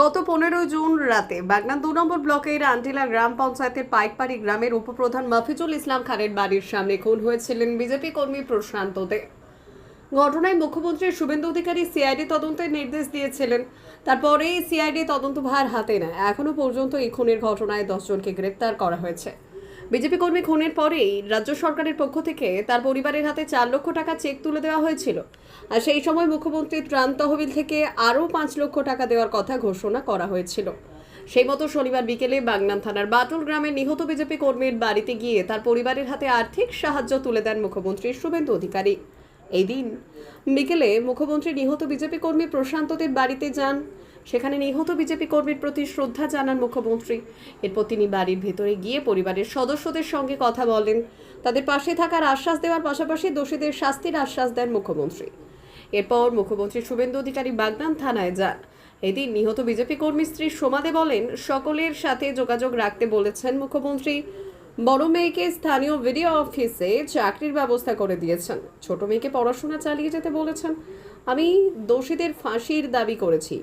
গত 15 জুন রাতে বাগনান 2 নম্বর ব্লকের আন্টিলা গ্রাম পঞ্চায়েতের পাইকপাড়ি গ্রামের উপপ্রধান মাফিজুল ইসলাম খানের বাড়ির সামনে খুন হয়েছিলেন বিজেপি কর্মী প্রশান্ত দে। ঘটনায় মুখ্যমন্ত্রী শুভেন্দু অধিকারী সিআইডি তদন্তের নির্দেশ দিয়েছিলেন। তারপরেই সিআইডি তদন্তভার হাতে নেয়। এখনো পর্যন্ত এই খুনের ঘটনায় 10 জনকে গ্রেপ্তার করা হয়েছে। বিজেপি কর্মী খুনের পরেই রাজ্য সরকারের পক্ষ থেকে তার পরিবারের হাতে 4 লক্ষ টাকা চেক তুলে দেওয়া হয়েছিল। আর সেই সময় মুখ্যমন্ত্রীর ত্রাণ তহবিল থেকে আরও 5 লক্ষ টাকা দেওয়ার কথা ঘোষণা করা হয়েছিল। সেই মতো শনিবার বিকেলে বাগনান থানার বাটুল গ্রামের নিহত বিজেপি কর্মীর বাড়িতে গিয়ে তার পরিবারের হাতে আর্থিক সাহায্য তুলে দেন মুখ্যমন্ত্রী শুভেন্দু অধিকারী। এই দিন বিকেলে মুখ্যমন্ত্রী নিহত বিজেপি কর্মী প্রশান্তদের বাড়িতে যান। সেখানে নিহত বিজেপি কর্মীর প্রতি শ্রদ্ধা জানান মুখ্যমন্ত্রী। এরপর তিনি বাড়ির ভেতরে গিয়ে পরিবারের সদস্যদের সঙ্গে কথা বলেন। তাদের পাশে থাকার আশ্বাস দেওয়ার পাশাপাশি দোষীদের শাস্তির আশ্বাস দেন মুখ্যমন্ত্রী। এরপর মুখ্যমন্ত্রী শুভেন্দু অধিকারী বাগনান থানায় যান। এদিন নিহত বিজেপি কর্মী স্ত্রী সোমাদে বলেন, সকলের সাথে যোগাযোগ রাখতে বলেছেন মুখ্যমন্ত্রী। বড় মেয়েকে স্থানীয় ভিডিও অফিসে চাকরির ব্যবস্থা করে দিয়েছেন। ছোট মেয়েকে পড়াশোনা চালিয়ে যেতে বলেছেন। আমি দোষীদের ফাঁসির দাবি করেছি।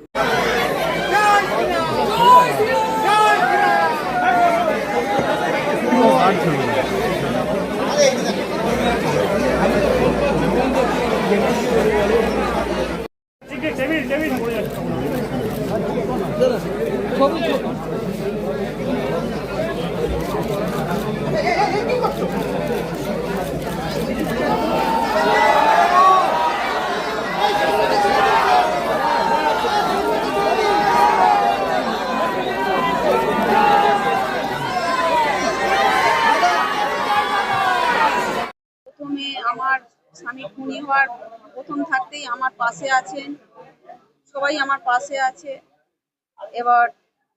প্রথমে আমার স্বামী খুনি হওয়ার প্রথম থাকতেই আমার পাশে আছেন, সবাই আমার পাশে আছে। এবার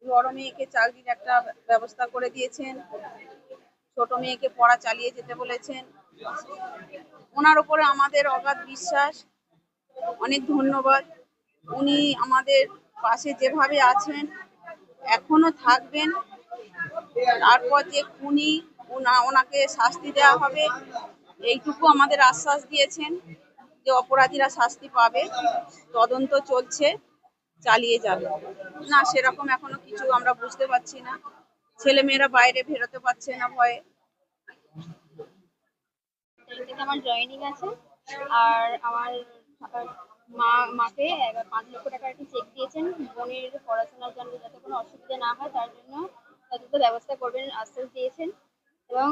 বড় মেয়েকে চাকরির একটা ব্যবস্থা করে দিয়েছেন, ছোট মেয়েকে পড়া চালিয়ে যেতে বলেছেন। ওনার উপরে আমাদের অগাধ বিশ্বাস, অনেক ধন্যবাদ। উনি আমাদের পাশে যেভাবে আছেন এখনো থাকবেন। তারপর যে খুনি ওনাকে শাস্তি দেওয়া হবে এইটুকু আমাদের আশ্বাস দিয়েছেন যে অপরাধীরা শাস্তি পাবে, তদন্ত চলছে, চালিয়ে যাবে। না সেরকম এখনো কিছু আমরা বুঝতে পারছি না। ছেলেমেয়েরা বাইরে বেরোতে পারছে না ভয়ে। আমার জয়েনিং আছে। আর আমার মাকে 5 লক্ষ টাকার একটা চেক দিয়েছেন বোনের পড়াশোনার জন্য, যাতে কোনো অসুবিধা না হয় তার জন্য যথাযথ ব্যবস্থা করবেন আশ্বাস দিয়েছেন। এবং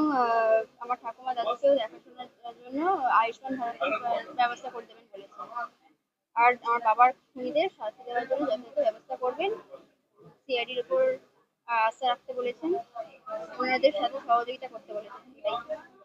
আমার ঠাকুমা দাদুকেও দেখাশোনার জন্য আয়ুষ্মান ভারতের ব্যবস্থা করে দেবেন বলেছেন। আর আমার বাবার খুনিদের শাস্তি দেওয়ার জন্য যথাযথ ব্যবস্থা করবেন। সিআইডির উপর আস্থা রাখতে বলেছেন, ওনাদের সাথে সহযোগিতা করতে বলেছেন।